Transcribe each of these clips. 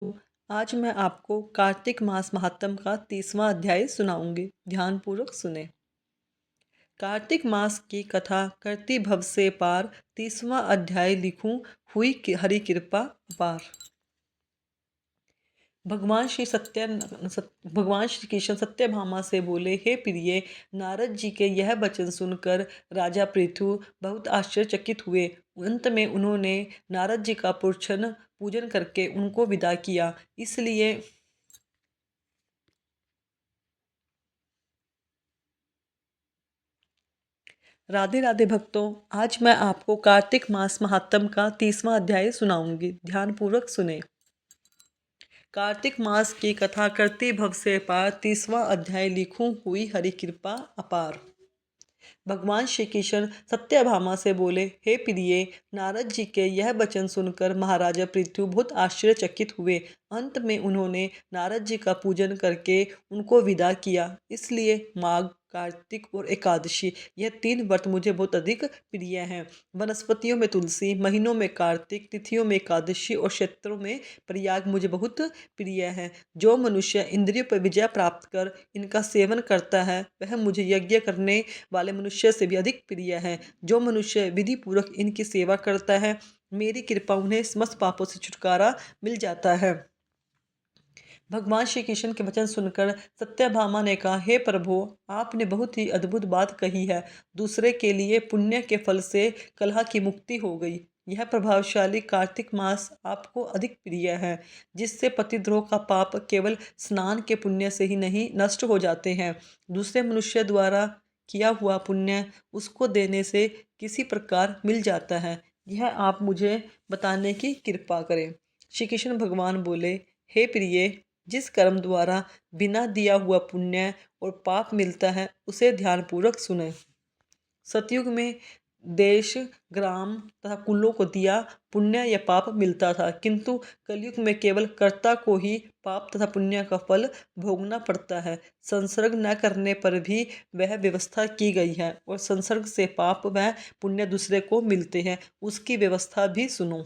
आज मैं आपको कार्तिक मास महात्म का 30वां अध्याय सुनाऊंगी। ध्यानपूर्वक सुने। कार्तिक मास की कथा करती भव से पार, 30वां अध्याय लिखूं, हुई हरि कृपा अपार। भगवान श्री कृष्ण सत्यभामा से बोले, हे प्रिय, नारद जी के यह वचन सुनकर राजा पृथु बहुत आश्चर्यचकित हुए। अंत में उन्होंने नारद जी का पूजन करके उनको विदा किया। इसलिए राधे राधे भक्तों, आज मैं आपको कार्तिक मास महात्म का 30वां अध्याय सुनाऊंगी। ध्यानपूर्वक सुने। कार्तिक मास की कथा करती भव से पार, 30वां अध्याय लिखूं, हुई हरि कृपा अपार। भगवान श्री कृष्ण सत्यभामा से बोले, हे प्रिय, नारद जी के यह वचन सुनकर महाराजा पृथु बहुत आश्चर्यचकित हुए। अंत में उन्होंने नारद जी का पूजन करके उनको विदा किया। इसलिए माघ, कार्तिक और एकादशी, यह 3 व्रत मुझे बहुत अधिक प्रिय हैं। वनस्पतियों में तुलसी, महीनों में कार्तिक, तिथियों में एकादशी और क्षेत्रों में प्रयाग मुझे बहुत प्रिय है। जो मनुष्य इंद्रियों पर विजय प्राप्त कर इनका सेवन करता है, वह मुझे यज्ञ करने वाले मनुष्य से भी अधिक प्रिय है। जो मनुष्य विधि पूर्वक इनकी सेवा करता है, मेरी कृपा उन्हें समस्त पापों से छुटकारा मिल जाता है। भगवान श्री कृष्ण के वचन सुनकर सत्यभामा ने कहा, हे प्रभु, आपने बहुत ही अद्भुत बात कही है। दूसरे के लिए पुण्य के फल से कलह की मुक्ति हो गई। यह प्रभावशाली कार्तिक मास आपको अधिक प्रिय है, जिससे पतिद्रोह का पाप केवल स्नान के पुण्य से ही नहीं नष्ट हो जाते हैं। दूसरे मनुष्य द्वारा किया हुआ पुण्य उसको देने से किसी प्रकार मिल जाता है। यह आप मुझे बताने की कृपा करें। श्री कृष्ण भगवान बोले, हे प्रिय, जिस कर्म द्वारा बिना दिया हुआ पुण्य और पाप मिलता है, उसे ध्यानपूर्वक सुने। सतयुग में देश, ग्राम तथा कुलों को दिया पुण्य या पाप मिलता था, किंतु कलयुग में केवल कर्ता को ही पाप तथा पुण्य का फल भोगना पड़ता है। संसर्ग न करने पर भी वह व्यवस्था की गई है, और संसर्ग से पाप व पुण्य दूसरे को मिलते हैं, उसकी व्यवस्था भी सुनो।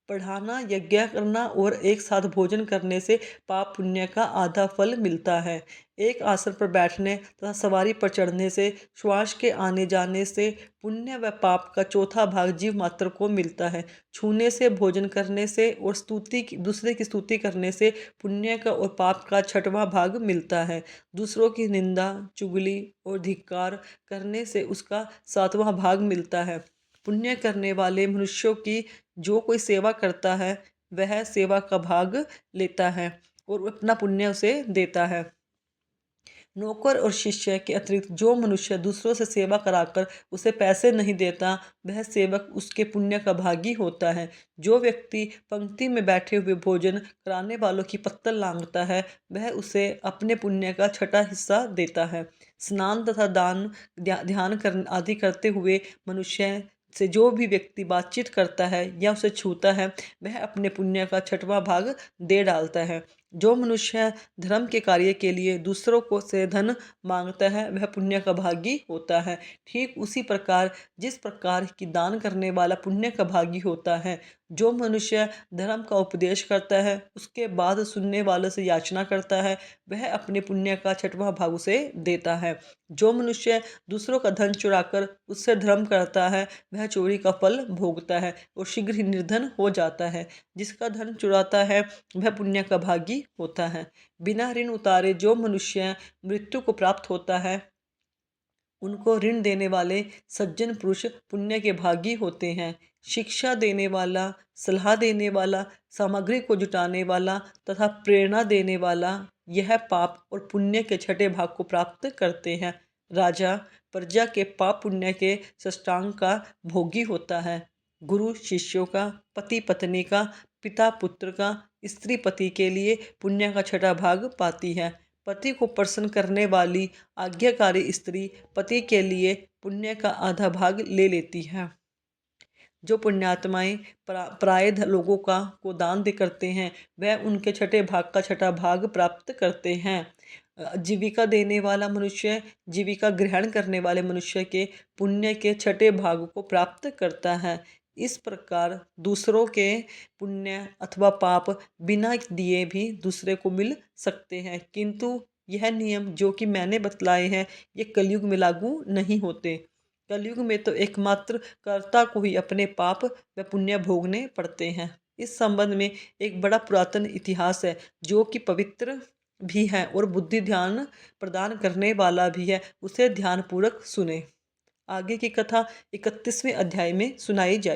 पढ़ाना, यज्ञ करना और एक साथ भोजन करने से पाप पुण्य का आधा फल मिलता है। एक आसन पर बैठने तथा सवारी पर चढ़ने से, श्वास के आने जाने से पुण्य व पाप का चौथा भाग जीव मात्र को मिलता है। छूने से, भोजन करने से और दूसरे की स्तुति करने से पुण्य का और पाप का छठवां भाग मिलता है। दूसरों की निंदा, चुगली और धिक्कार करने से उसका सातवां भाग मिलता है। पुण्य करने वाले मनुष्यों की जो कोई सेवा करता है, वह सेवा का भाग लेता है और अपना पुण्य उसे देता है। नौकर और शिष्य के अतिरिक्त जो मनुष्य दूसरों से सेवा कराकर उसे पैसे नहीं देता, वह सेवक उसके पुण्य का भागी होता है। जो व्यक्ति पंक्ति में बैठे हुए भोजन कराने वालों की पत्तल लांघता है, वह उसे अपने पुण्य का छठा हिस्सा देता है। स्नान तथा दान, ध्यान आदि करते हुए मनुष्य से जो भी व्यक्ति बातचीत करता है या उसे छूता है, वह अपने पुण्य का छठवां भाग दे डालता है। जो मनुष्य धर्म के कार्य के लिए दूसरों को से धन मांगता है, वह पुण्य का भागी होता है। ठीक उसी प्रकार जिस प्रकार की दान करने वाला पुण्य का भागी होता है, जो मनुष्य धर्म का उपदेश करता है, उसके बाद सुनने वालों से याचना करता है, वह अपने पुण्य का छठवां भाग उसे देता है। जो मनुष्य दूसरों का धन चुराकर उससे धर्म करता है, वह चोरी का फल भोगता है और शीघ्र ही निर्धन हो जाता है। जिसका धन चुराता है, वह पुण्य का भागी होता है। बिना ऋण उतारे जो मनुष्य मृत्यु को प्राप्त होता है, उनको ऋण देने वाले सज्जन पुरुष पुण्य के भागी होते हैं। शिक्षा देने वाला, सलाह देने वाला, सामग्री को जुटाने वाला तथा प्रेरणा देने वाला, यह पाप और पुण्य के छठे भाग को प्राप्त करते हैं। राजा प्रजा के पाप पुण्य के साष्टांग का भोगी होता है। गुरु शिष्यों का, पति पत्नी का, पिता पुत्र का, स्त्री पति के लिए पुण्य का छठा भाग पाती है। पति को प्रसन्न करने वाली आज्ञाकारी स्त्री पति के लिए पुण्य का आधा भाग ले लेती है। जो पुण्यात्माएं लोगों का को दान दे करते हैं, वह उनके छठे भाग का छठा भाग प्राप्त करते हैं। जीविका देने वाला मनुष्य जीविका ग्रहण करने वाले मनुष्य के पुण्य के छठे भाग को प्राप्त करता है। इस प्रकार दूसरों के पुण्य अथवा पाप बिना दिए भी दूसरे को मिल सकते हैं, किंतु यह नियम जो कि मैंने बतलाए हैं ये कलयुग में लागू नहीं होते। कलयुग में तो एकमात्र कर्ता को ही अपने पाप व पुण्य भोगने पड़ते हैं। इस संबंध में एक बड़ा पुरातन इतिहास है जो कि पवित्र भी है और बुद्धि ध्यान प्रदान करने वाला भी है। उसे ध्यानपूर्वक सुने। आगे की कथा 31वें अध्याय में सुनाई जाए।